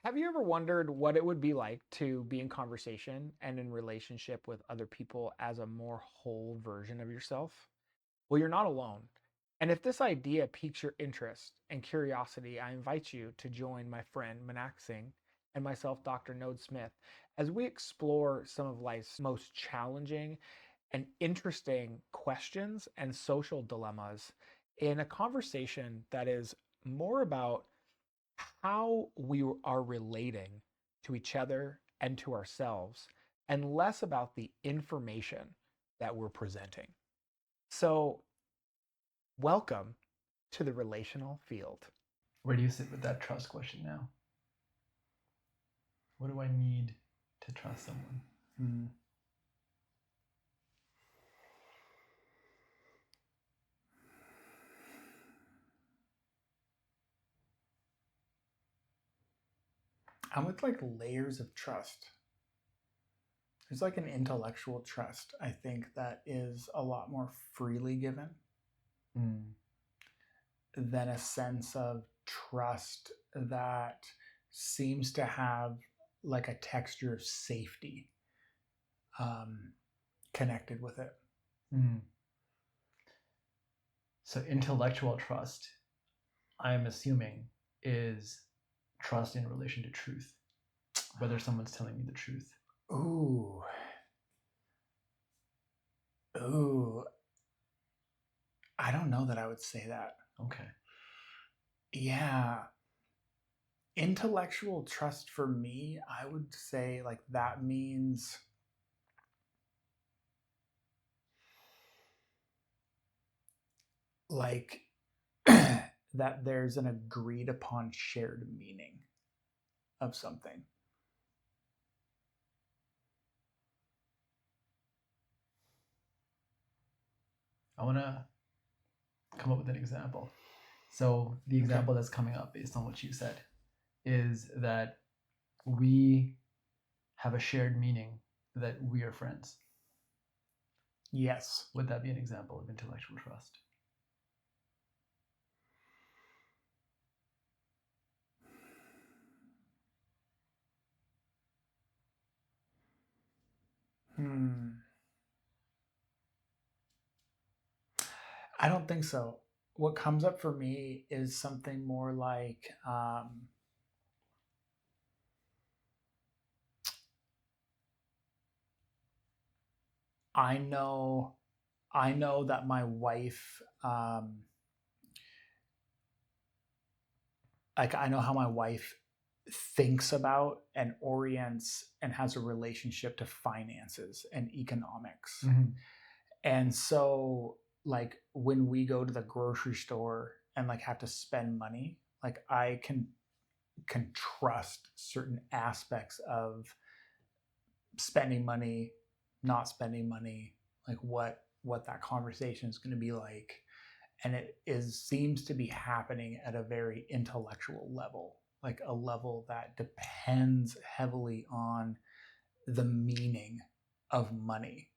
Have you ever wondered what it would be like to be in conversation and in relationship with other people as a more whole version of yourself? Well, you're not alone. And if this idea piques your interest and curiosity, I invite you to join my friend Manak Singh and myself, Dr. Node Smith, as we explore some of life's most challenging and interesting questions and social dilemmas in a conversation that is more about how we are relating to each other and to ourselves, and less about the information that we're presenting. So, welcome to the relational field. Where do you sit with that trust question now? What do I need to trust someone? I'm with like layers of trust. There's like an intellectual trust, I think, that is a lot more freely given than a sense of trust that seems to have like a texture of safety connected with it. So intellectual trust, I'm assuming, is trust in relation to truth, whether someone's telling me the truth. Ooh. I don't know that I would say that. Okay. Yeah. Intellectual trust for me, I would say like that means like that there's an agreed upon shared meaning of something. I want to come up with an example. So the example that's coming up based on what you said is that we have a shared meaning that we are friends. Yes. Would that be an example of intellectual trust? I don't think so. What comes up for me is something more like I know that my wife like I know how my wife thinks about and orients and has a relationship to finances and economics. And so like when we go to the grocery store and like have to spend money, like I can trust certain aspects of spending money, not spending money, like what that conversation is going to be like. And it seems to be happening at a very intellectual level, like a level that depends heavily on the meaning of money.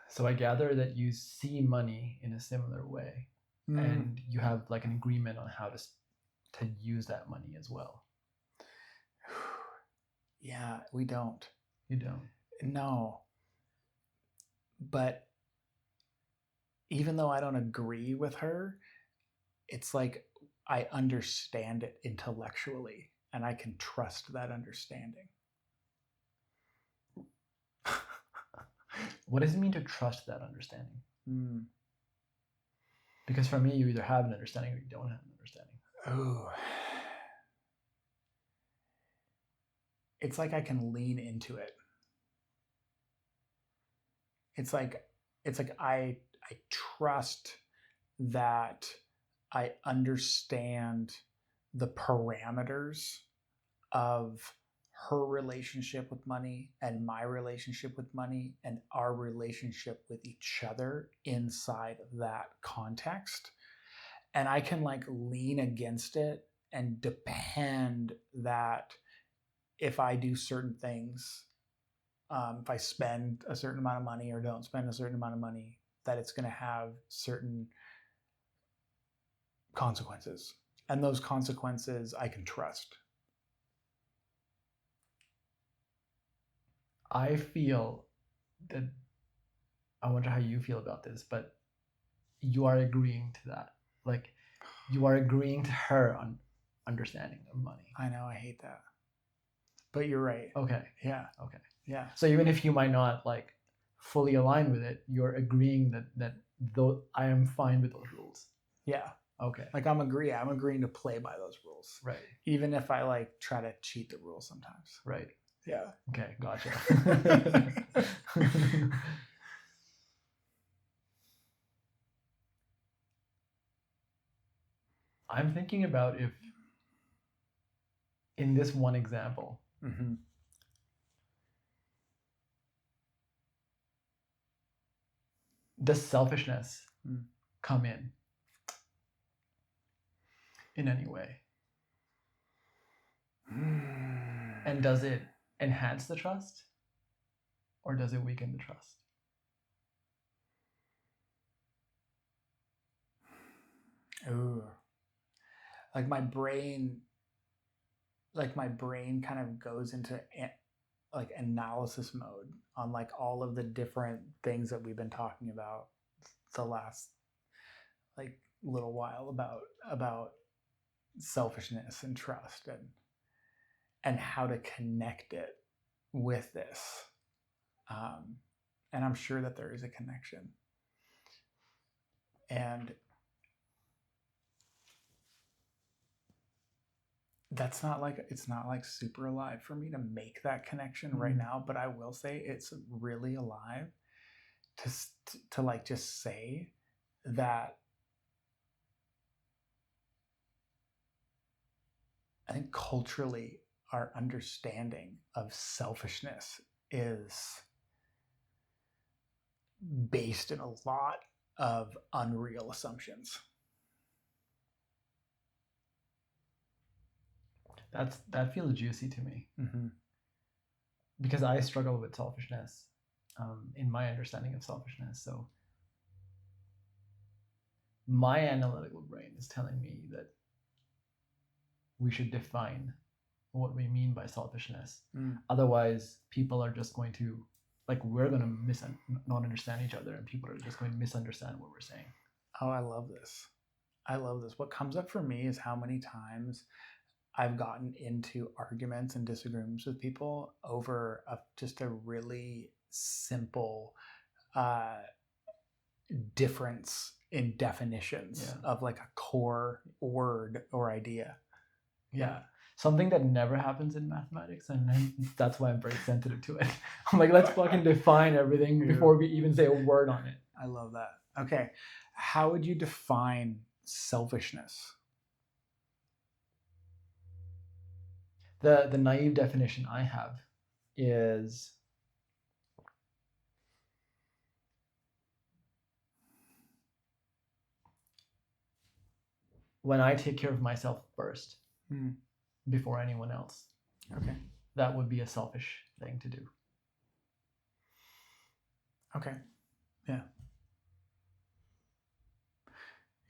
So I gather that you see money in a similar way, and you have like an agreement on how to use that money as well. Yeah, we don't. You don't? No. But even though I don't agree with her, it's like I understand it intellectually and I can trust that understanding. What does it mean to trust that understanding? Because for me, you either have an understanding or you don't have an understanding. Oh. It's like I can lean into it. It's like I trust that I understand the parameters of her relationship with money and my relationship with money and our relationship with each other inside of that context. And I can like lean against it and depend that if I do certain things, if I spend a certain amount of money or don't spend a certain amount of money, that it's going to have certain consequences. And those consequences I can trust. I feel that, I wonder how you feel about this, but you are agreeing to that. Like, you are agreeing to her on understanding of money. I know, I hate that. But you're right. Okay. Yeah. Okay. Yeah. So even if you might not like fully align with it, you're agreeing that though I am fine with those rules. Yeah. Okay. Like I'm agreeing to play by those rules. Right. Even if I like try to cheat the rules sometimes. Right. Yeah. Okay, gotcha. I'm thinking about if in this one example, Mm-hmm. does selfishness come in any way? And does it enhance the trust or does it weaken the trust? Ooh. Like my brain kind of goes into like analysis mode on like all of the different things that we've been talking about the last like little while about selfishness and trust and how to connect it with this. And I'm sure that there is a connection. And it's not like super alive for me to make that connection right now, but I will say it's really alive to like just say that I think culturally our understanding of selfishness is based in a lot of unreal assumptions. That feels juicy to me. Mm-hmm. Because I struggle with selfishness in my understanding of selfishness. So my analytical brain is telling me that we should define what we mean by selfishness. Otherwise, people are just going to, like, we're going to not understand each other, and people are just going to misunderstand what we're saying. Oh, I love this. What comes up for me is how many times I've gotten into arguments and disagreements with people over just a really simple difference in definitions of like a core word or idea. Yeah. Something that never happens in mathematics, and that's why I'm very sensitive to it. I'm like, let's fucking define everything before we even say a word on it. I love that. Okay. How would you define selfishness? The naive definition I have is when I take care of myself first before anyone else. Okay. That would be a selfish thing to do. Okay. Yeah.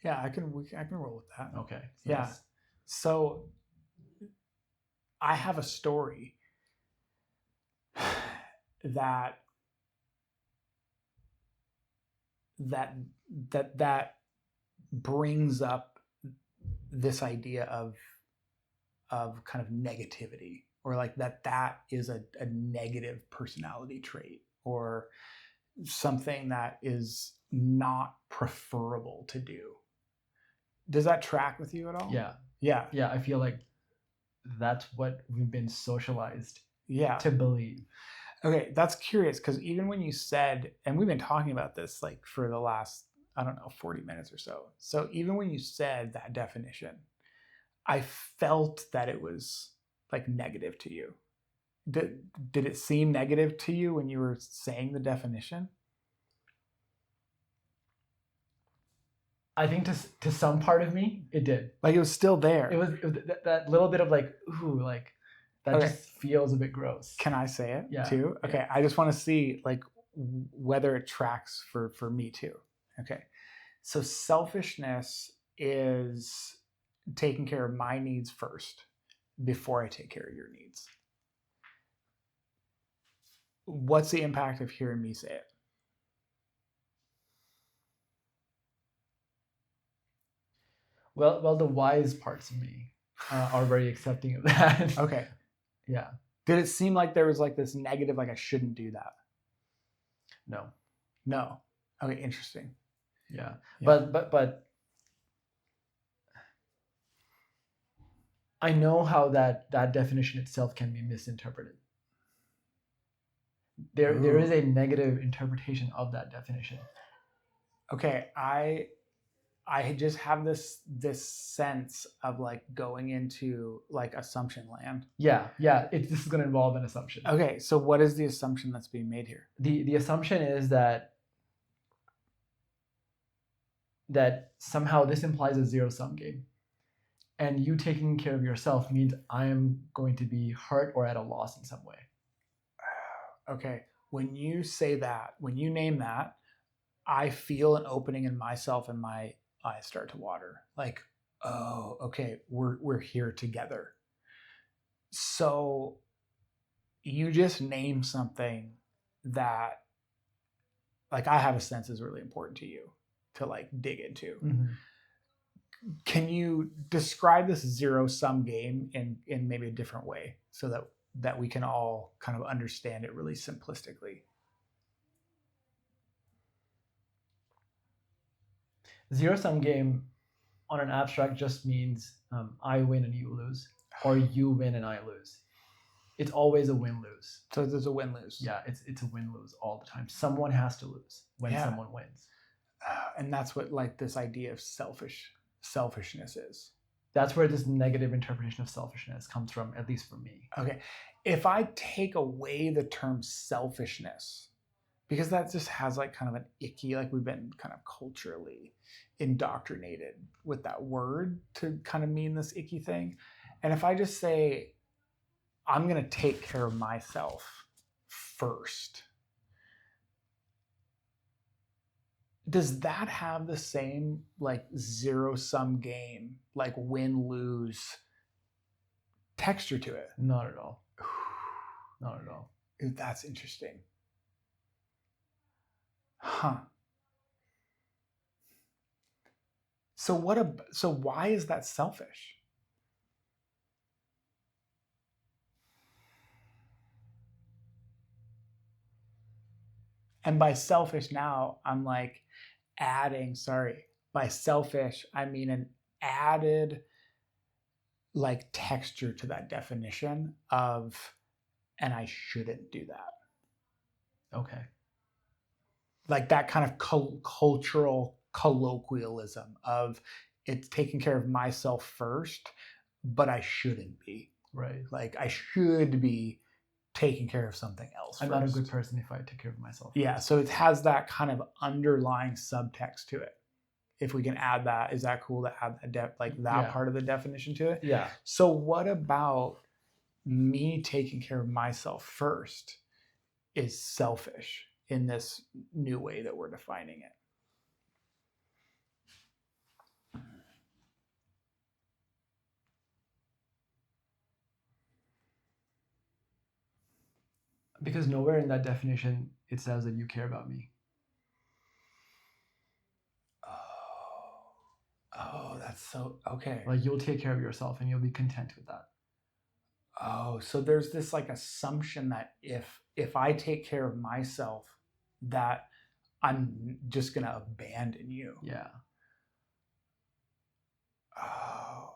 Yeah, I can roll with that. Okay. So yeah. So I have a story that brings up this idea of kind of negativity, or like that is a negative personality trait, or something that is not preferable to do. Does that track with you at all? Yeah. Yeah. Yeah, I feel like that's what we've been socialized to believe. Okay, that's curious, because even when you said, and we've been talking about this like for the last, I don't know, 40 minutes or so. So even when you said that definition, I felt that it was like negative to you. Did it seem negative to you when you were saying the definition? I think to some part of me, it did. Like it was still there. It was that little bit of like, ooh, like that just feels a bit gross. Can I say it Yeah. too? Okay, I just want to see like whether it tracks for me too. Okay, so selfishness is taking care of my needs first before I take care of your needs. What's the impact of hearing me say it? Well, the wise parts of me are very accepting of that. Okay. Yeah. Did it seem like there was like this negative, like I shouldn't do that? No. No. Okay, interesting. Yeah. Yeah. But I know how that definition itself can be misinterpreted. There is a negative interpretation of that definition. Okay, I just have this sense of like going into like assumption land. Yeah. This is going to involve an assumption. Okay, so what is the assumption that's being made here? The assumption is that somehow this implies a zero-sum game. And you taking care of yourself means I am going to be hurt or at a loss in some way. Okay, when you say that, when you name that, I feel an opening in myself and my eyes start to water. Like, oh, okay, we're here together. So you just name something that like I have a sense is really important to you to like dig into. Mm-hmm. Can you describe this zero-sum game in maybe a different way so that we can all kind of understand it really simplistically? Zero-sum game on an abstract just means I win and you lose, or you win and I lose. It's always a win-lose. So there's a win-lose. Yeah, it's a win-lose all the time. Someone has to lose when someone wins. And that's what like this idea of selfishness is. That's where this negative interpretation of selfishness comes from, at least for me. Okay. If I take away the term selfishness, because that just has like kind of an icky, like we've been kind of culturally indoctrinated with that word to kind of mean this icky thing. And if I just say, I'm going to take care of myself first, does that have the same like zero-sum game, like win-lose texture to it? Not at all. Not at all. That's interesting. Huh. So why is that selfish? And by selfish now, I'm like adding, by selfish, I mean an added like texture to that definition of, and I shouldn't do that. Okay. Like that kind of cultural colloquialism of it's taking care of myself first, but I shouldn't be. Right. Like I should be taking care of something else. I'm not a good person if I take care of myself. Yeah, so it has that kind of underlying subtext to it. If we can add that, is that cool to add that part of the definition to it? Yeah. So what about me taking care of myself first is selfish in this new way that we're defining it? Because nowhere in that definition it says that you care about me. Oh, that's so okay. Like you'll take care of yourself and you'll be content with that. Oh, so there's this like assumption that if I take care of myself, that I'm just gonna abandon you. Yeah. Oh.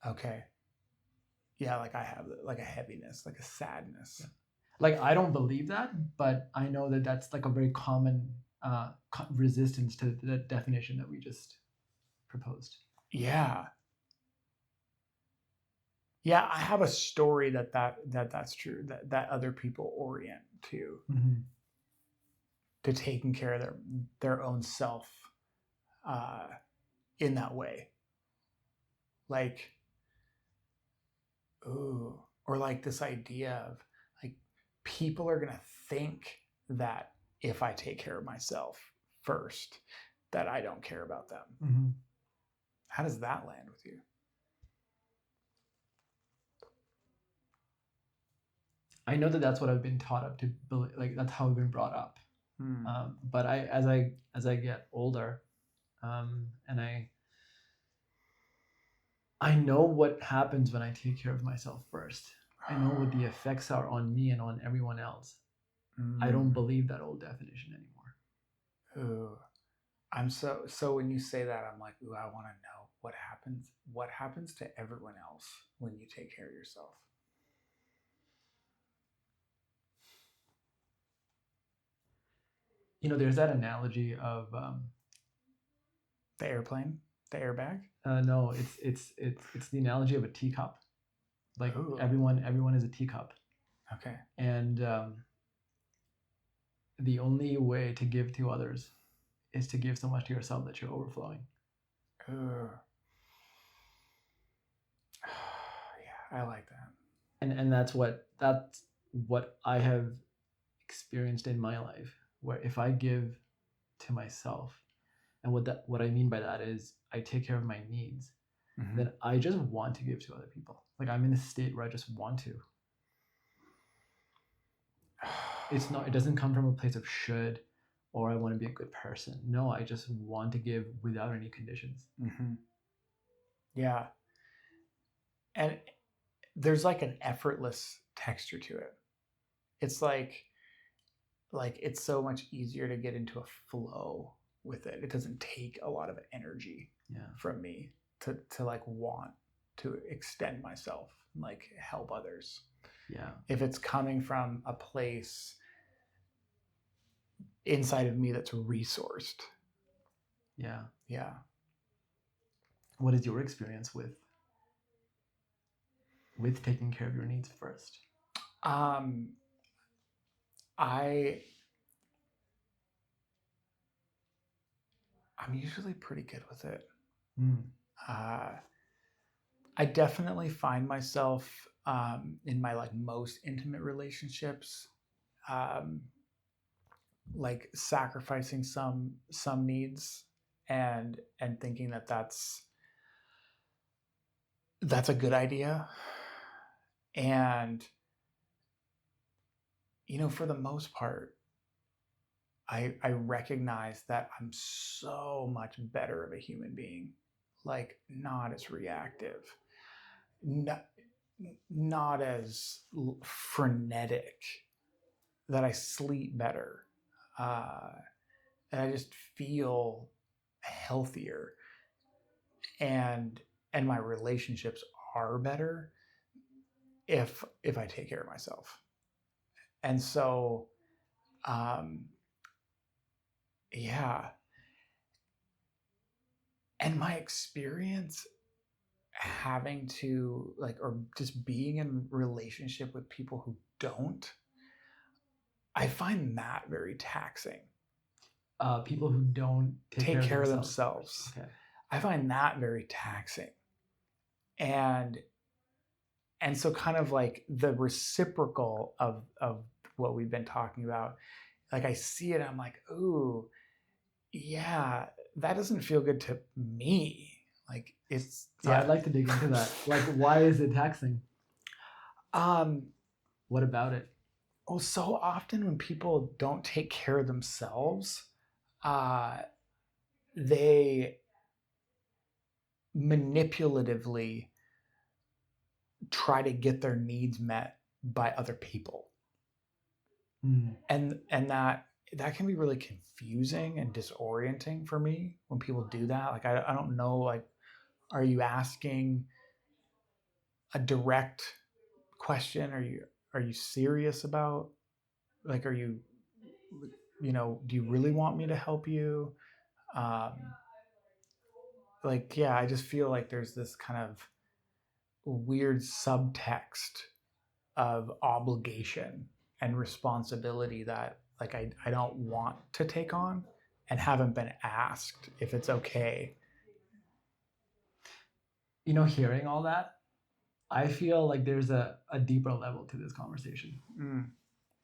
Okay. Yeah, like I have like a heaviness, like a sadness. Yeah. Like I don't believe that, but I know that that's like a very common resistance to the definition that we just proposed. Yeah. Yeah, I have a story that's true, that other people orient to taking care of their own self in that way. Like, ooh, or like this idea of like people are gonna think that if I take care of myself first, that I don't care about them. How does that land with you? I know that that's what I've been taught up to believe. Like that's how I've been brought up. Hmm. But as I get older, and I know what happens when I take care of myself first. I know what the effects are on me and on everyone else. I don't believe that old definition anymore. Ooh. I'm so when you say that, I'm like, ooh, I want to know what happens to everyone else when you take care of yourself. You know, there's that analogy of The airplane, the airbag. no, it's the analogy of a teacup. Like Ooh. everyone is a teacup, Okay. and the only way to give to others is to give so much to yourself that you're overflowing. Ooh. Yeah, I like that. And that's what I have experienced in my life, where if I give to myself, and what I mean by that is I take care of my needs, Mhm. then I just want to give to other people. Like I'm in a state where I just want to. It doesn't come from a place of should or I want to be a good person. No, I just want to give without any conditions. Mhm. Yeah. And there's like an effortless texture to it. It's like it's so much easier to get into a flow with it. It doesn't take a lot of energy Yeah. from me to like want to extend myself and like help others. Yeah. If it's coming from a place inside of me that's resourced. Yeah. Yeah. What is your experience with taking care of your needs first? I'm usually pretty good with it. I definitely find myself in my like most intimate relationships, like sacrificing some needs and thinking that that's a good idea. And for the most part, I recognize that I'm so much better of a human being, like not as reactive, not as frenetic, that I sleep better, and I just feel healthier, and my relationships are better if I take care of myself. And so, yeah. And my experience having to or just being in relationship with people who don't, I find that very taxing. People who don't take care of themselves. Okay. I find that very taxing. And so kind of like the reciprocal of what we've been talking about, like I see it, I'm like, ooh, yeah, that doesn't feel good to me. Like it's So I'd like to dig into that. Like, why is it taxing? What about it? Well, so often when people don't take care of themselves, they manipulatively try to get their needs met by other people. And that can be really confusing and disorienting for me when people do that. Like I don't know, like, are you asking a direct question? Are you serious about, like, are you, do you really want me to help you? Like, yeah, I just feel like there's this kind of weird subtext of obligation and responsibility that like I don't want to take on and haven't been asked if it's okay. Hearing all that, I feel like there's a deeper level to this conversation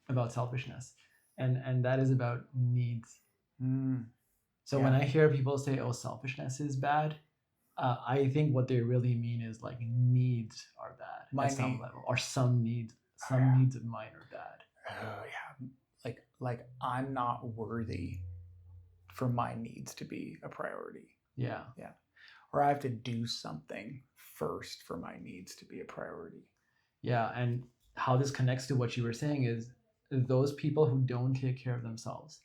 about selfishness, and that is about needs. So when I hear people say, oh, selfishness is bad, I think what they really mean is like needs are bad My at some need- level, or some needs, some yeah. needs of mine are bad. Oh yeah, like I'm not worthy for my needs to be a priority, Yeah. or I have to do something first for my needs to be a priority. Yeah, and how this connects to what you were saying is those people who don't take care of themselves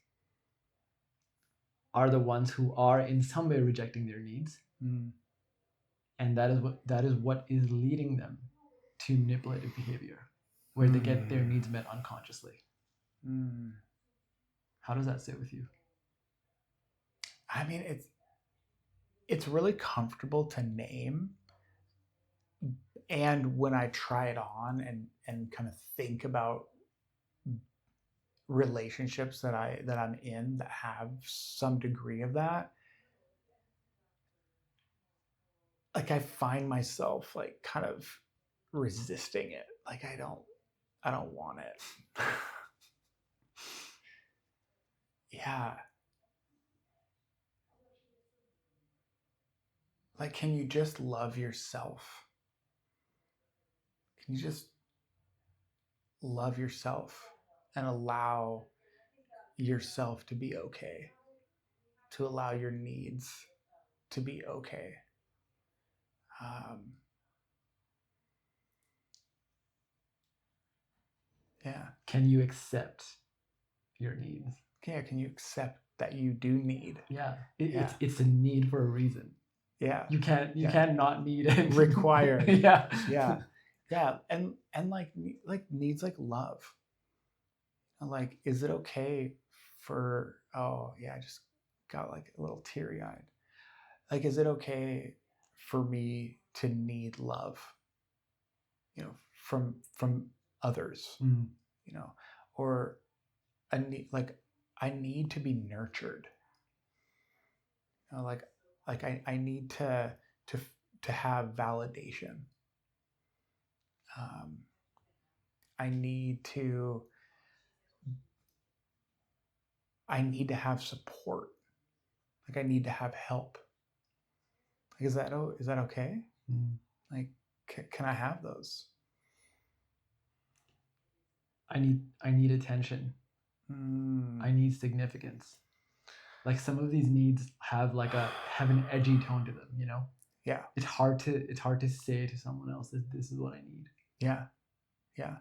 are the ones who are in some way rejecting their needs, Mm. and that is what is leading them to manipulative behavior, where they get their needs met unconsciously. Mm. How does that sit with you? I mean, it's really comfortable to name, and when I try it on and kind of think about relationships that I'm in that have some degree of that, like I find myself like kind of resisting it. Like I don't want it. Yeah. Like, can you just love yourself? Can you just love yourself and allow yourself to be okay? To allow your needs to be okay? Yeah. Can you accept your needs? Yeah. Can you accept that you do need? Yeah, Yeah. it's a need for a reason. Yeah. You Yeah. can't not need it. Require. Yeah. Yeah. And like needs like love. Like, is it okay for, oh yeah, I just got like a little teary eyed. Like, is it okay for me to need love, from others, Mm. or I need to be nurtured. Like I need to have validation. I need to have support. Like I need to have help. Like, is that okay? Mm. Like, can I have those? I need attention. I need significance. Like some of these needs have an edgy tone to them, Yeah. It's hard to say to someone else that this is what I need. Yeah. Yeah.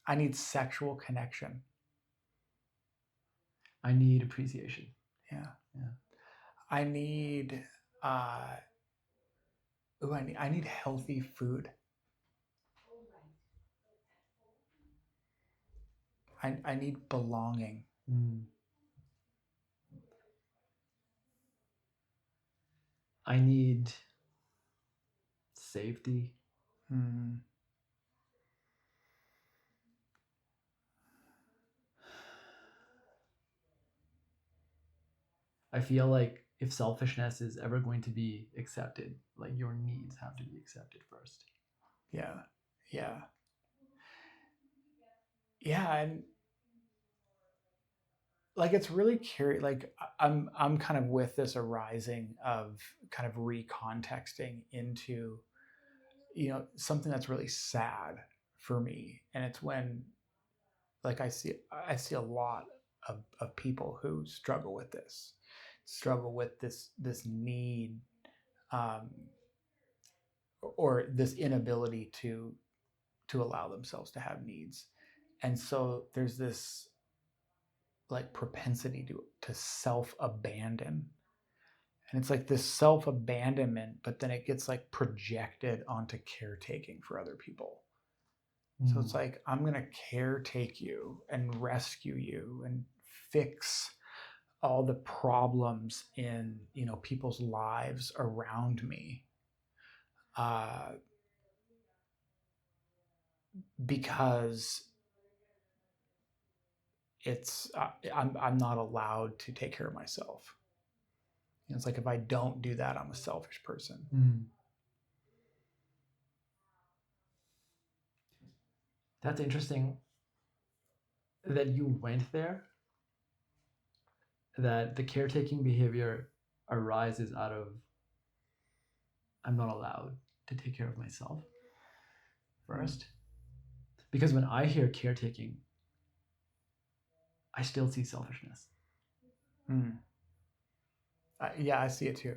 I need sexual connection. I need appreciation. Yeah. Yeah. I need I need healthy food. I need belonging. Mm. I need safety. Mm. I feel like if selfishness is ever going to be accepted, like your needs have to be accepted first. Yeah. Yeah. Yeah, and like it's really curious. Like I'm kind of with this arising of kind of recontexting into something that's really sad for me, and it's when like I see a lot of people who struggle with this need, um, or this inability to allow themselves to have needs, and so there's this like propensity to self-abandon, and it's like this self-abandonment, but then it gets like projected onto caretaking for other people. So it's like, I'm going to caretake you and rescue you and fix all the problems in people's lives around me, because I'm not allowed to take care of myself. It's like, if I don't do that, I'm a selfish person. Mm. That's interesting that you went there, that the caretaking behavior arises out of I'm not allowed to take care of myself first. Because when I hear caretaking, I still see selfishness. Yeah, I see it too.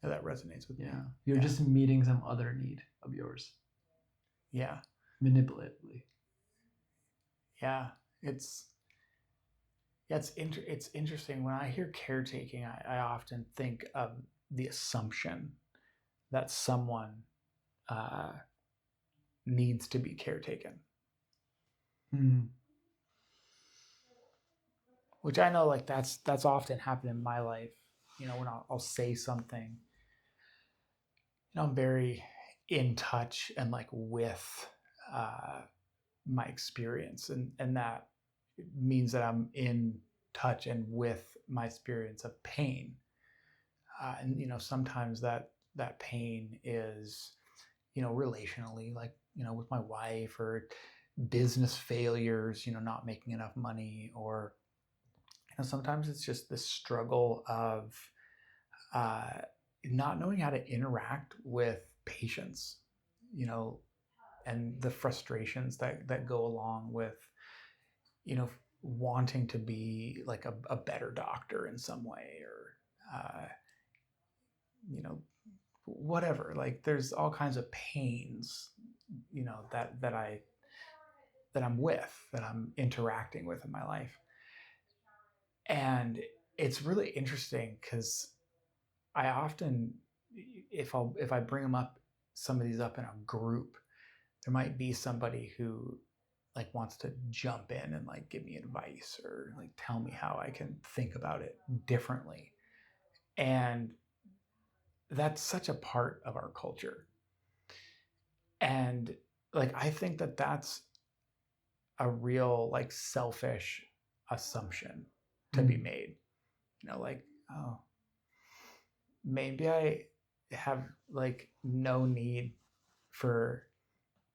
Yeah, that resonates with me. Yeah. You're just meeting some other need of yours. Yeah. Manipulatively. Yeah. It's interesting. When I hear caretaking, I often think of the assumption that someone needs to be caretaken. Which I know, like, that's often happened in my life. You know, when I'll say something, you know, I'm very in touch and like with my experience, and that means that I'm in touch and with my experience of pain. And you know, sometimes that pain is, you know, relationally, like, you know, with my wife, or business failures, you know, not making enough money, or you know, sometimes it's just the struggle of not knowing how to interact with patients, you know, and the frustrations that go along with, you know, wanting to be like a better doctor in some way, or you know, whatever. Like, there's all kinds of pains, you know, that I'm interacting with in my life. And it's really interesting because I often, if I bring them up, some of these up in a group, there might be somebody who like wants to jump in and like give me advice, or like tell me how I can think about it differently. And that's such a part of our culture. And like, I think that that's a real like selfish assumption to be made. You know, like, oh, maybe I have like no need for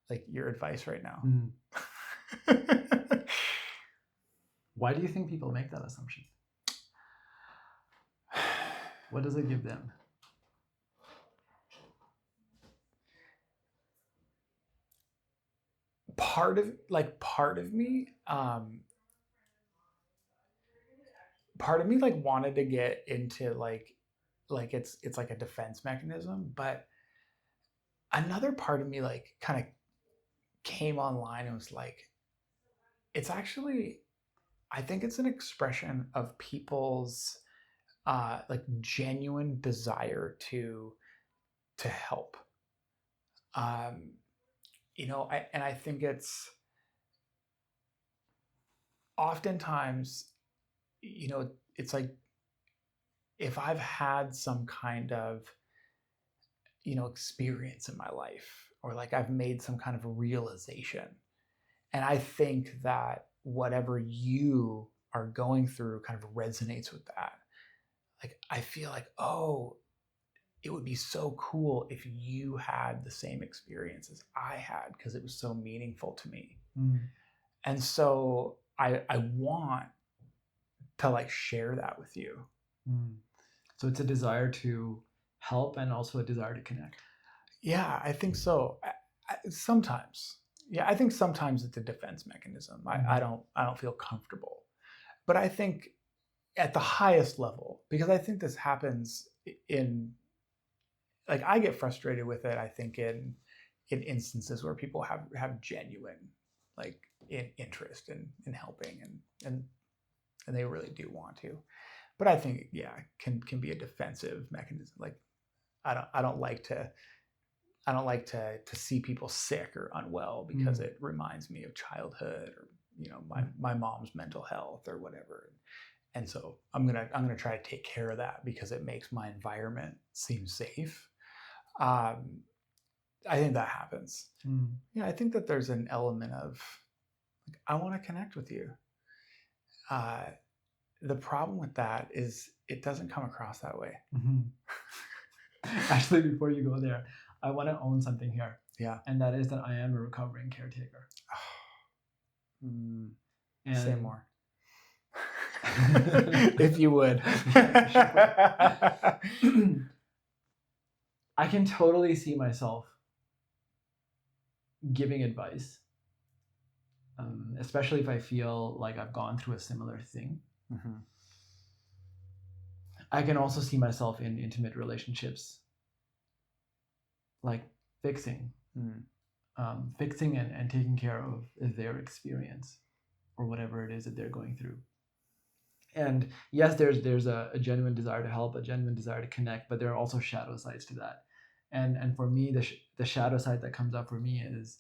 like your advice right now. Why do you think people make that assumption? What does it give them? Part of me like wanted to get into like it's like a defense mechanism, but another part of me like kind of came online and was like, it's actually, I think it's an expression of people's like genuine desire to help. You know, I think it's oftentimes, you know, it's like, if I've had some kind of, you know, experience in my life, or like I've made some kind of realization, and I think that whatever you are going through kind of resonates with that. Like, I feel like, oh, it would be so cool if you had the same experience as I had, because it was so meaningful to me. And so I want to like share that with you. So it's a desire to help and also a desire to connect. Yeah, I think so. Sometimes, yeah, I think sometimes it's a defense mechanism. I don't feel comfortable, but I think at the highest level, because I think this happens in, like, I get frustrated with it, I think, in instances where people have genuine like interest in helping, and they really do want to. But I think, yeah, can be a defensive mechanism. Like, I don't like to see people sick or unwell, because it reminds me of childhood, or you know, my mom's mental health or whatever. And so I'm gonna try to take care of that because it makes my environment seem safe. I think that happens. Yeah, I think that there's an element of like, I want to connect with you. The problem with that is it doesn't come across that way. Actually, before you go there, I want to own something here. Yeah. And that is that I am a recovering caretaker. And Say more. If you would. I can totally see myself giving advice, especially if I feel like I've gone through a similar thing. Mm-hmm. I can also see myself in intimate relationships, like fixing and taking care of their experience or whatever it is that they're going through. And yes, there's a genuine desire to help, a genuine desire to connect, but there are also shadow sides to that. And for me, the shadow side that comes up for me is,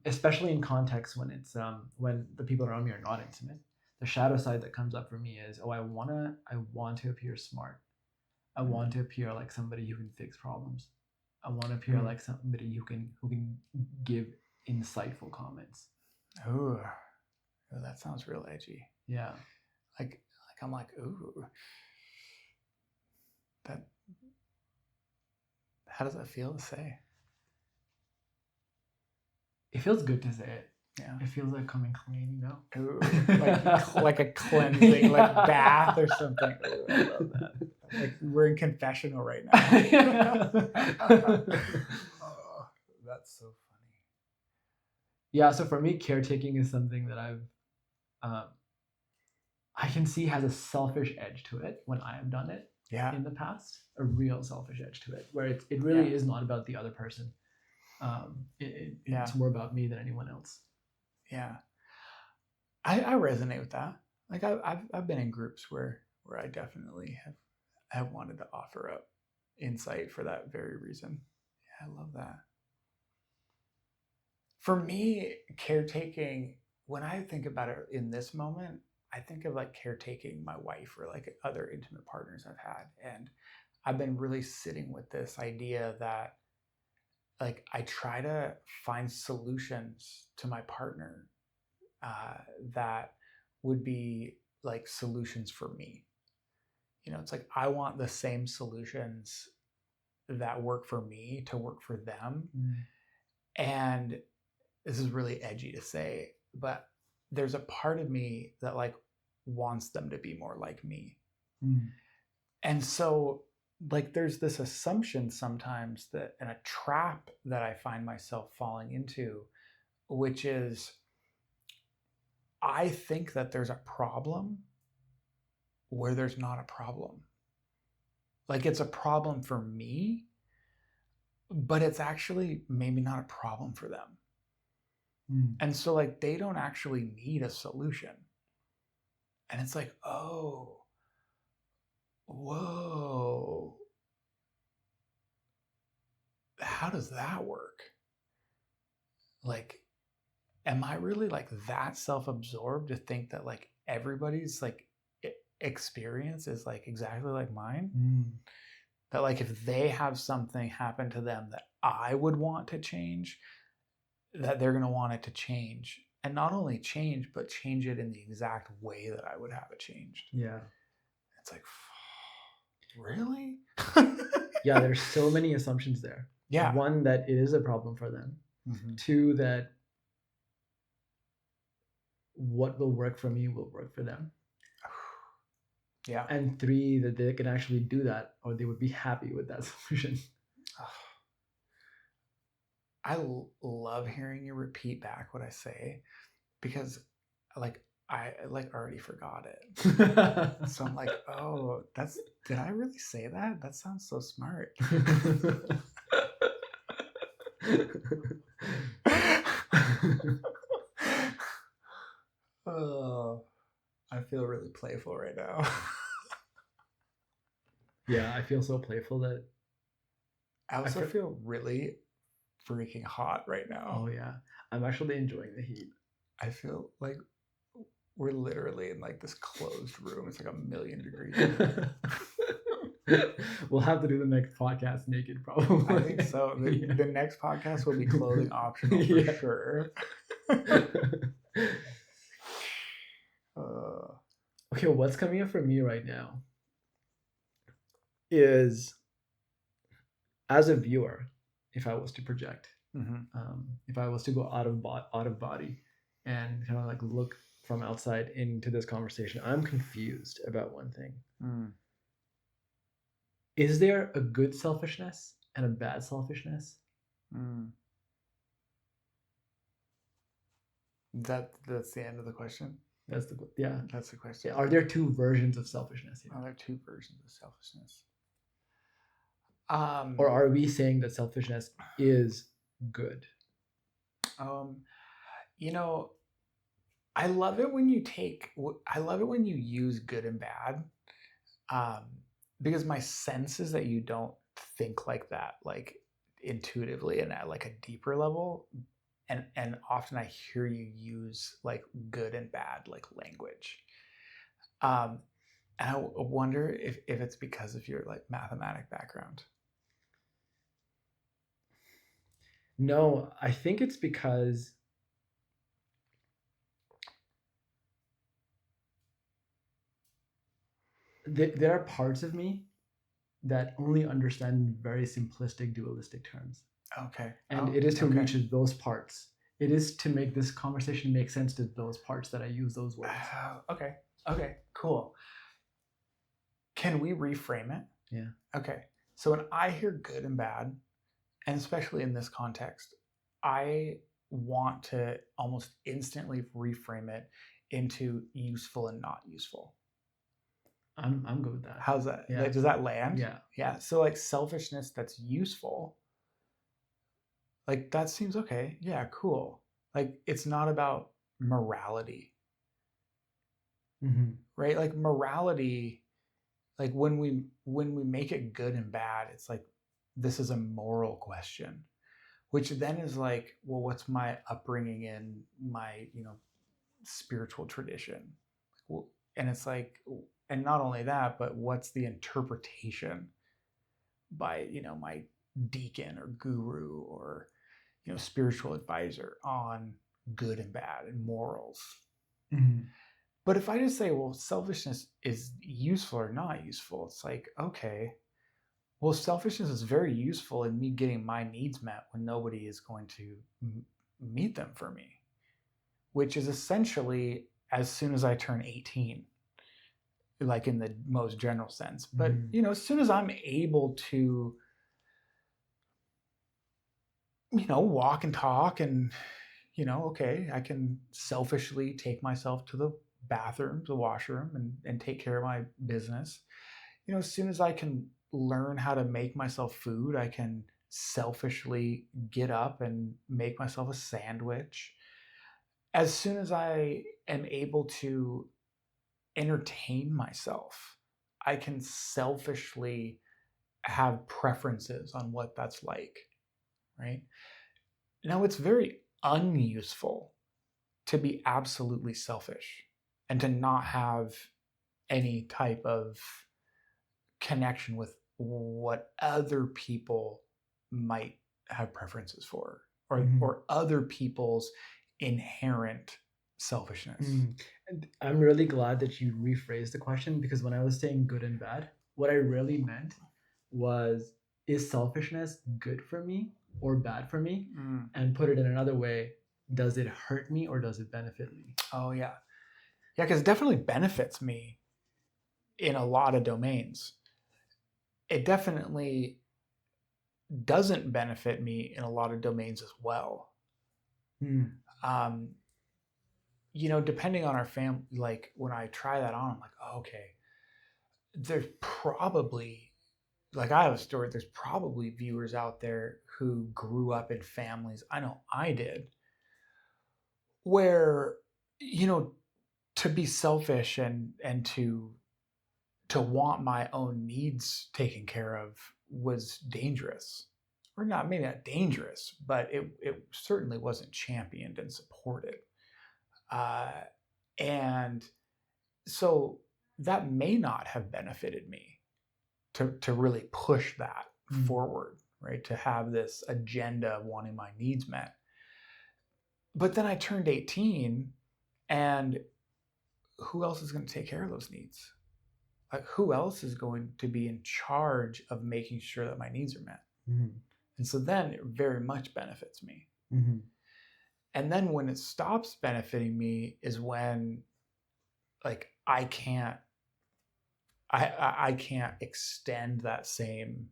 especially in context when it's when the people around me are not intimate, the shadow side that comes up for me is, I want to appear smart. I want to appear like somebody who can fix problems. I want to appear like somebody who can give insightful comments. Ooh, that sounds real edgy. Yeah. Like I'm like, ooh, that. How does that feel to say? It feels good to say it. Yeah. It feels like coming clean, you know? Ooh, like a cleansing, like bath or something. Ooh, I love that. Like we're in confessional right now. Oh, that's so funny. Yeah, so for me, caretaking is something that I can see has a selfish edge to it when I have done it in the past, a real selfish edge to it, where it really is not about the other person. It's more about me than anyone else. Yeah, I resonate with that. Like I've been in groups where I definitely have wanted to offer up insight for that very reason. Yeah, I love that. For me, caretaking, when I think about it in this moment, I think of like caretaking my wife or like other intimate partners I've had. And I've been really sitting with this idea that like I try to find solutions to my partner that would be like solutions for me. You know, it's like I want the same solutions that work for me to work for them. And this is really edgy to say, but there's a part of me that like wants them to be more like me. And so like there's this assumption sometimes that, and a trap that I find myself falling into, which is I think that there's a problem where there's not a problem. Like it's a problem for me, but it's actually maybe not a problem for them. And so like they don't actually need a solution. And it's like, oh, whoa, how does that work? Like, am I really like that self-absorbed to think that like everybody's like experience is like exactly like mine? That like if they have something happen to them that I would want to change, that they're going to want it to change, and not only change, but change it in the exact way that I would have it changed. Yeah. It's like, really? Yeah, there's so many assumptions there. Yeah. One, that it is a problem for them. Two, that what will work for me will work for them. Yeah. And three, that they can actually do that, or they would be happy with that solution. I love hearing you repeat back what I say, because like I like already forgot it. So I'm like, oh, did I really say that? That sounds so smart. Oh, I feel really playful right now. Yeah, I feel so playful that I also feel really freaking hot right now. Oh yeah, I'm actually enjoying the heat. I feel like we're literally in like this closed room. It's like 1,000,000 degrees. We'll have to do the next podcast naked, probably. I think so. The next podcast will be clothing optional for sure. Okay, what's coming up for me right now is, as a viewer, if I was to project, if I was to go out of body and kind of like look from outside into this conversation, I'm confused about one thing. Is there a good selfishness and a bad selfishness? That's the end of the question. That's the That's the question. Are there two versions of selfishness here? Are there two versions of selfishness? Or are we saying that selfishness is good? You know, I love it when you use good and bad, because my sense is that you don't think like that, like intuitively and at like a deeper level, and often I hear you use like good and bad like language, and I wonder if it's because of your like mathematic background. No, I think it's because there are parts of me that only understand very simplistic dualistic terms. Okay. And it is to reach those parts. It is to make this conversation make sense to those parts that I use those words. Okay. Okay, cool. Can we reframe it? Yeah. Okay. So when I hear good and bad, and especially in this context, I want to almost instantly reframe it into useful and not useful. I'm good with that. How's that? Yeah. Does that land? Yeah. Yeah. So like selfishness that's useful, like that seems okay. Yeah, cool. Like it's not about morality. Mm-hmm. Right? Like morality, like when we make it good and bad, it's like this is a moral question, which then is like, well, what's my upbringing in my, spiritual tradition? Well, and it's like, and not only that, but what's the interpretation by, my deacon or guru or, spiritual advisor on good and bad and morals. Mm-hmm. But if I just say, well, selfishness is useful or not useful, it's like, okay, well, selfishness is very useful in me getting my needs met when nobody is going to meet them for me, which is essentially as soon as I turn 18, like in the most general sense. But, as soon as I'm able to, walk and talk and, okay, I can selfishly take myself to the bathroom, the washroom, and take care of my business. As soon as I can learn how to make myself food, I can selfishly get up and make myself a sandwich. As soon as I am able to entertain myself, I can selfishly have preferences on what that's like, right? Now, it's very unuseful to be absolutely selfish and to not have any type of connection with what other people might have preferences for, or other people's inherent selfishness. And I'm really glad that you rephrased the question, because when I was saying good and bad, what I really meant was, is selfishness good for me or bad for me? And put it in another way, does it hurt me or does it benefit me? Oh, yeah. Yeah, because it definitely benefits me in a lot of domains. It definitely doesn't benefit me in a lot of domains as well. Depending on our family, like when I try that on, I'm like, oh, okay, there's probably, like I have a story, there's probably viewers out there who grew up in families, I know I did, where, to be selfish and to want my own needs taken care of was dangerous. Or not, maybe not dangerous, but it certainly wasn't championed and supported. And so that may not have benefited me to really push that forward, right? To have this agenda of wanting my needs met. But then I turned 18, and who else is going to take care of those needs? Like, who else is going to be in charge of making sure that my needs are met? And so then it very much benefits me. And then when it stops benefiting me is when, like, I can't extend that same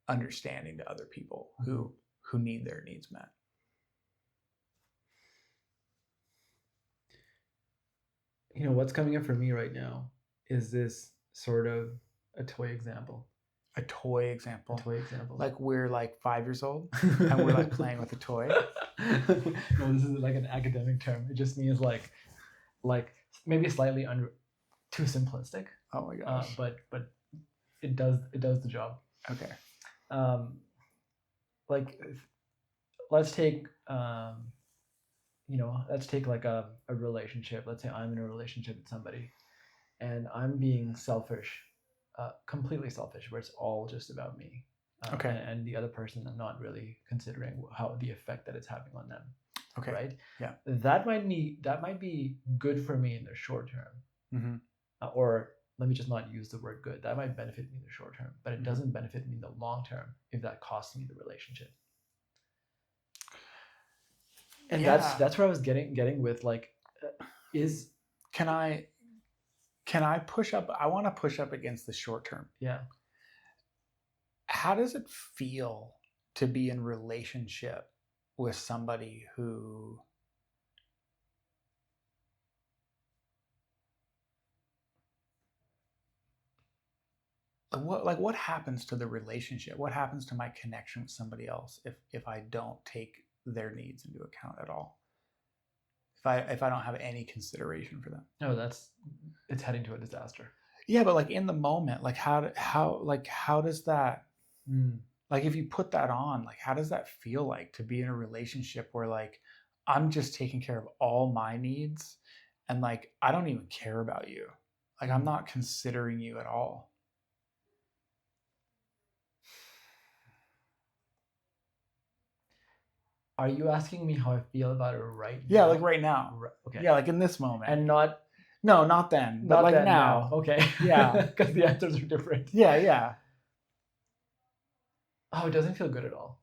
understanding to other people who need their needs met. You know, what's coming up for me right now is this sort of a toy example. A toy example. A toy example. Like we're like 5 years old and we're like playing with a toy. No, this is like an academic term. It just means like maybe slightly too simplistic. Oh my gosh. But it does the job. Okay. Like let's take let's take like a relationship. Let's say I'm in a relationship with somebody and I'm being selfish, completely selfish, where it's all just about me. Okay. And the other person, I'm not really considering how the effect that it's having on them. Okay. Right? Yeah. That might be good for me in the short term. Mm-hmm. Or let me just not use the word good. That might benefit me in the short term, but it doesn't benefit me in the long term if that costs me the relationship. And that's where I was getting with like, can I push up? I want to push up against the short term. Yeah. How does it feel to be in relationship with somebody who what happens to the relationship? What happens to my connection with somebody else if I don't take their needs into account at all? If I don't have any consideration for them? No, it's heading to a disaster. Yeah, but like in the moment, like how does that like if you put that on, like how does that feel like to be in a relationship where like I'm just taking care of all my needs and like I don't even care about you. Like I'm not considering you at all. Are you asking me how I feel about it right now? Yeah, like right now. Okay. Yeah, like in this moment. And not then, but like now. Okay. Yeah. Because the answers are different. Yeah. Oh, it doesn't feel good at all.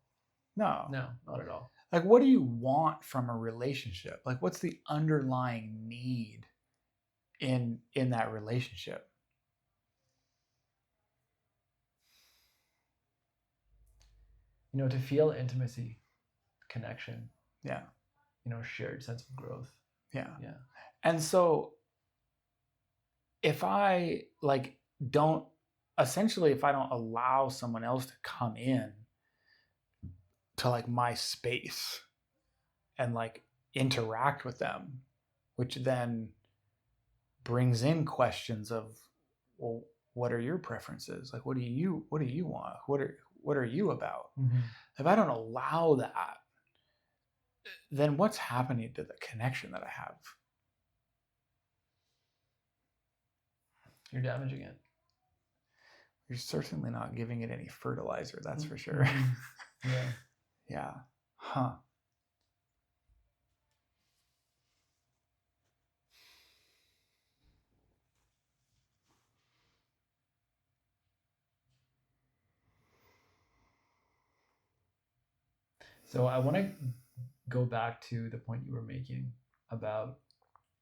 No, not at all. Like what do you want from a relationship? Like what's the underlying need in that relationship? You know, to feel intimacy, connection. Yeah. You know, shared sense of growth. Yeah. Yeah. And so if I like don't if I don't allow someone else to come in to like my space and like interact with them, which then brings in questions of, well, what are your preferences? Like, what do you want? What are you about? Mm-hmm. If I don't allow that, then what's happening to the connection that I have? You're damaging it. You're certainly not giving it any fertilizer, that's for sure. Yeah. Yeah. Huh. So I want to go back to the point you were making about,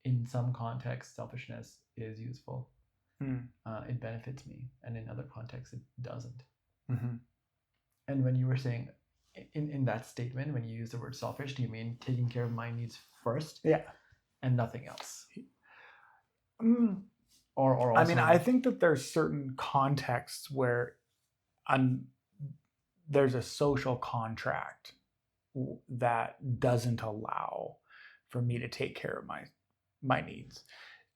in some contexts, selfishness is useful. It benefits me, and in other contexts, it doesn't. Mm-hmm. And when you were saying, in that statement, when you use the word selfish, do you mean taking care of my needs first? Yeah. And nothing else? Or also, I mean, I think that there's certain contexts where there's a social contract that doesn't allow for me to take care of my needs.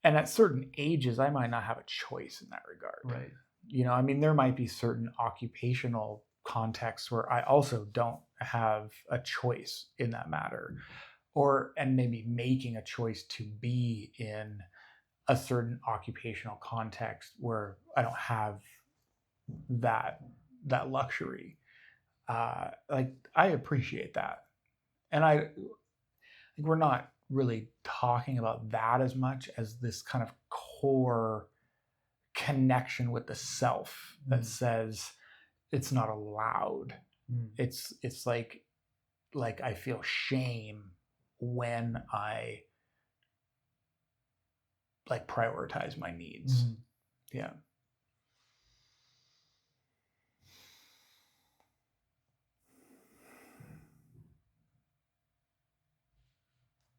And at certain ages, I might not have a choice in that regard. Right. You know, I mean, there might be certain occupational contexts where I also don't have a choice in that matter, and maybe making a choice to be in a certain occupational context where I don't have that luxury. Like I appreciate that, and I think we're not really talking about that as much as this kind of core connection with the self that says it's not allowed. It's like I feel shame when I like prioritize my needs. Yeah.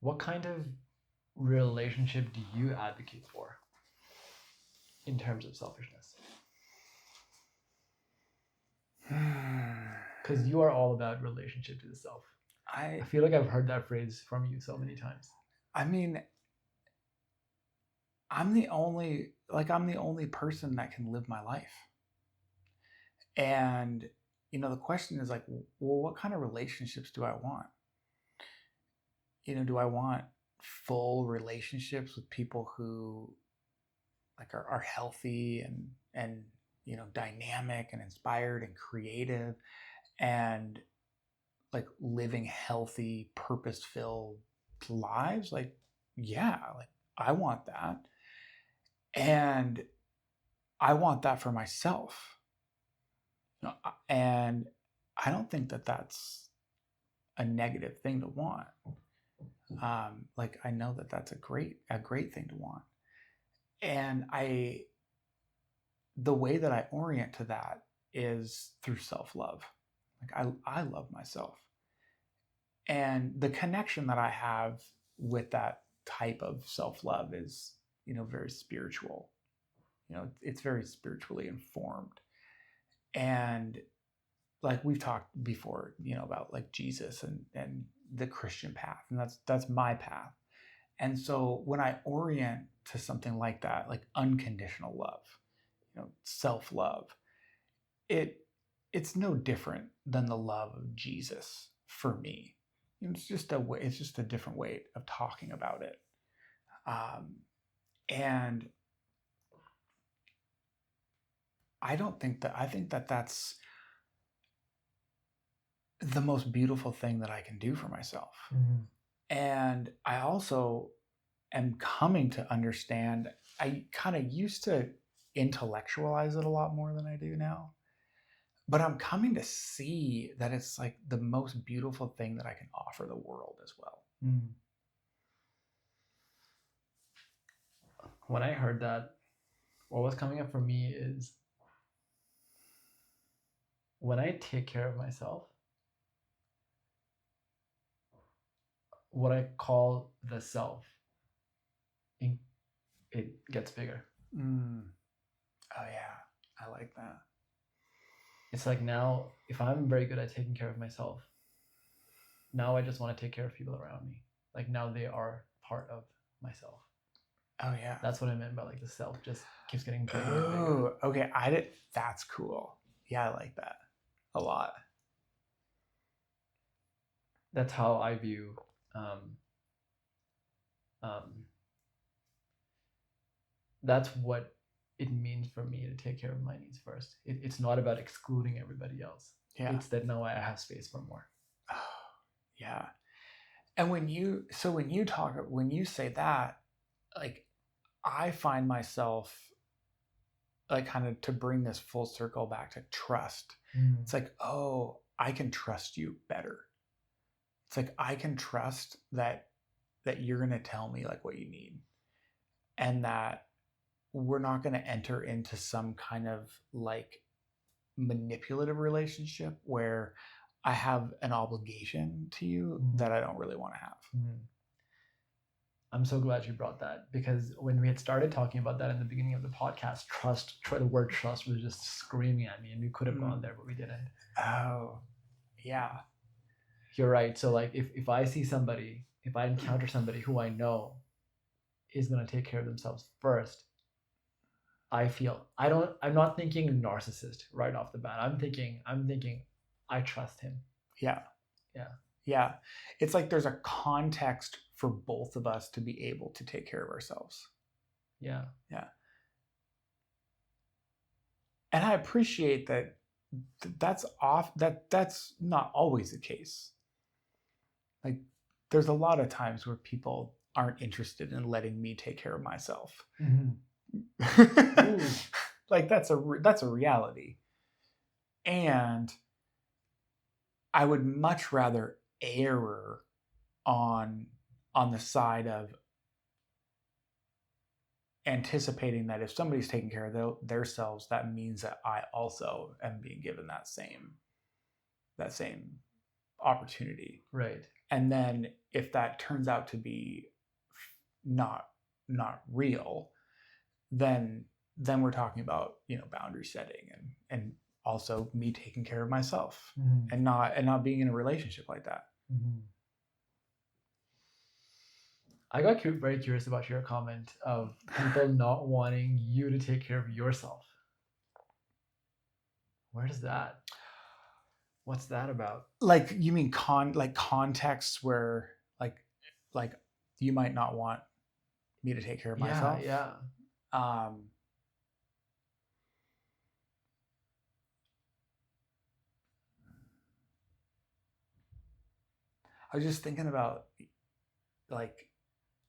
what kind of relationship do you advocate for in terms of selfishness? Because you are all about relationship to the self. I feel like I've heard that phrase from you so many times. I mean, I'm the only person that can live my life. And, the question is like, well, what kind of relationships do I want? Do I want full relationships with people who like are healthy and dynamic and inspired and creative and like living healthy, purpose-filled lives? Like, yeah, like I want that. And I want that for myself. And I don't think that that's a negative thing to want. Like I know that that's a great thing to want. And the way that I orient to that is through self-love. Like I love myself. And the connection that I have with that type of self-love is, very spiritual. It's very spiritually informed. And like we've talked before, about like Jesus and the Christian path, and that's my path. And so when I orient to something like that, like unconditional love, self-love, it's no different than the love of Jesus for me. It's just a different way of talking about it. And I think that that's the most beautiful thing that I can do for myself. Mm-hmm. And I also am coming to understand, I kind of used to intellectualize it a lot more than I do now, but I'm coming to see that it's like the most beautiful thing that I can offer the world as well. Mm. When I heard that, what was coming up for me is when I take care of myself, what I call the self, it gets bigger. Oh yeah, I like that. It's like now, if I'm very good at taking care of myself, now I just want to take care of people around me. Like now they are part of myself. Oh yeah. That's what I meant by like the self just keeps getting bigger and bigger. Oh, okay. That's cool. Yeah, I like that a lot. That's how I view that's what it means for me to take care of my needs first. It's not about excluding everybody else. Yeah. It's that now I have space for more. Oh, yeah. And when you say that, like I find myself like kind of to bring this full circle back to trust. It's like, oh, I can trust you better. It's like I can trust that you're going to tell me like what you need, and that we're not going to enter into some kind of like manipulative relationship where I have an obligation to you that I don't really want to have. I'm so glad you brought that, because when we had started talking about that in the beginning of the podcast, the word trust was just screaming at me, and we could have gone there, but we didn't. Oh, yeah. You're right. So like if I see somebody, if I encounter somebody who I know is going to take care of themselves first, I'm not thinking narcissist right off the bat. I'm thinking I trust him. Yeah. Yeah. Yeah. It's like there's a context for both of us to be able to take care of ourselves. Yeah. Yeah. And I appreciate that that's not always the case. Like there's a lot of times where people aren't interested in letting me take care of myself. Like that's a reality. And I would much rather err on the side of anticipating that if somebody's taking care of themselves, that means that I also am being given that same opportunity. Right. And then if that turns out to be not real, then we're talking about, boundary setting and also me taking care of myself and not being in a relationship like that. I got very curious about your comment of people not wanting you to take care of yourself. Where's that? What's that about? Like, you mean contexts where like you might not want me to take care of myself? Yeah. I was just thinking about, like,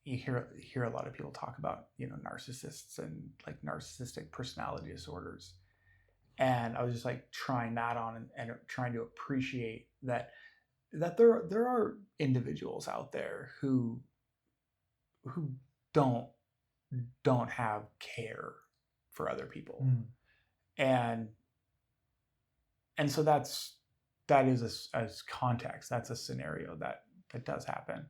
you hear a lot of people talk about, narcissists and like narcissistic personality disorders. And I was just like trying that on and trying to appreciate that there are individuals out there who don't have care for other people. And so that is as context, that's a scenario that does happen.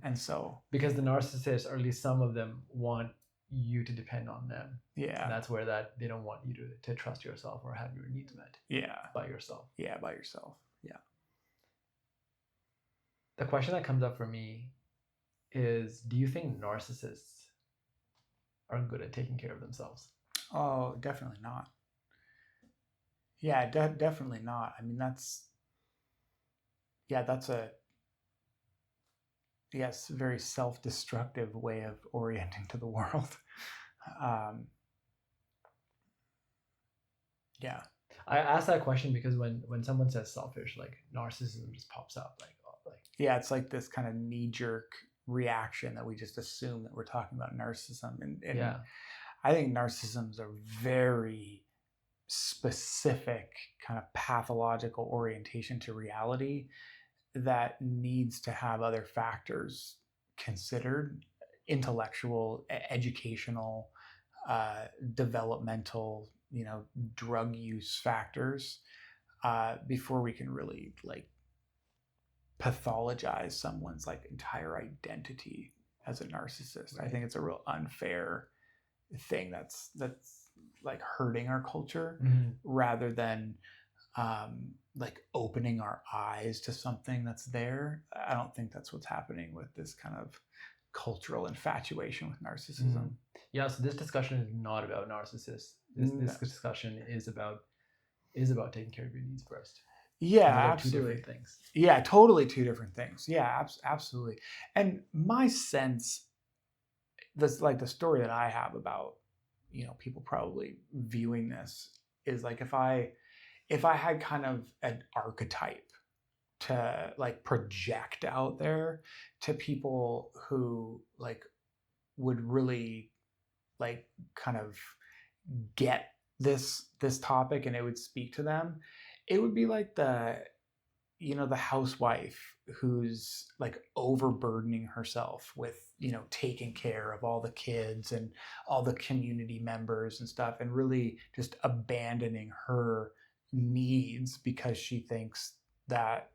And so, because the narcissists, or at least some of them, want you to depend on them. Yeah. And that's where they don't want you to trust yourself or have your needs met. Yeah. By yourself. Yeah, by yourself. Yeah. The question that comes up for me is, do you think narcissists are good at taking care of themselves? Oh, definitely not. Yeah, definitely not. I mean, that's a very self-destructive way of orienting to the world. Yeah. I asked that question because when someone says selfish, like, narcissism just pops up. Yeah, it's like this kind of knee-jerk reaction that we just assume that we're talking about narcissism. And yeah. I think narcissism is a very specific kind of pathological orientation to reality that needs to have other factors considered: intellectual, educational, developmental, drug use factors, before we can really like pathologize someone's like entire identity as a narcissist. Right. I think it's a real unfair thing that's like hurting our culture, rather than like opening our eyes to something that's there. I don't think that's what's happening with this kind of cultural infatuation with narcissism. Yeah, so this discussion is not about narcissists. This discussion is about taking care of your needs first. Yeah, absolutely. Two different things. Yeah, totally two different things. Yeah, absolutely. And my sense, that's like the story that I have about, people probably viewing this is like, if I had kind of an archetype to like project out there to people who like would really like kind of get this topic and it would speak to them, it would be like the housewife who's like overburdening herself with, taking care of all the kids and all the community members and stuff, and really just abandoning her needs because she thinks that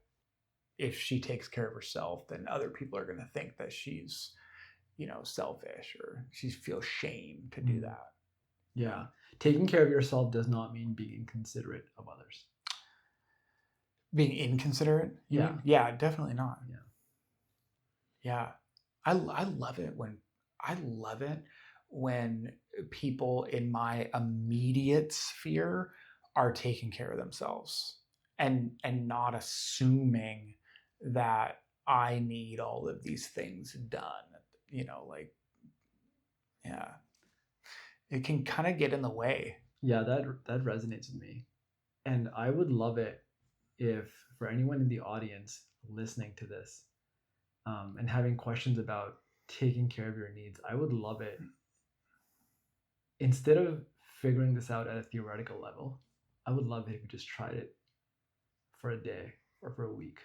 if she takes care of herself, then other people are going to think that she's, selfish, or she feels shame to do that. Yeah. Taking care of yourself does not mean being inconsiderate of others. Being inconsiderate? Yeah. Yeah, definitely not. Yeah. Yeah. I love it when people in my immediate sphere are taking care of themselves and not assuming that I need all of these things done. It can kind of get in the way. Yeah, that resonates with me. And I would love it if, for anyone in the audience listening to this, and having questions about taking care of your needs, I would love it, instead of figuring this out at a theoretical level, I would love it if you just tried it for a day or for a week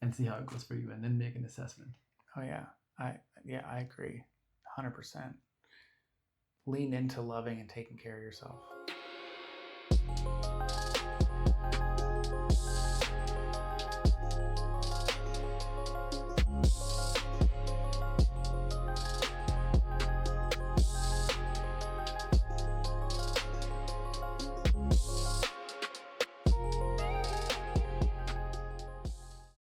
and see how it goes for you, and then make an assessment. Oh yeah. I agree 100%. Lean into loving and taking care of yourself.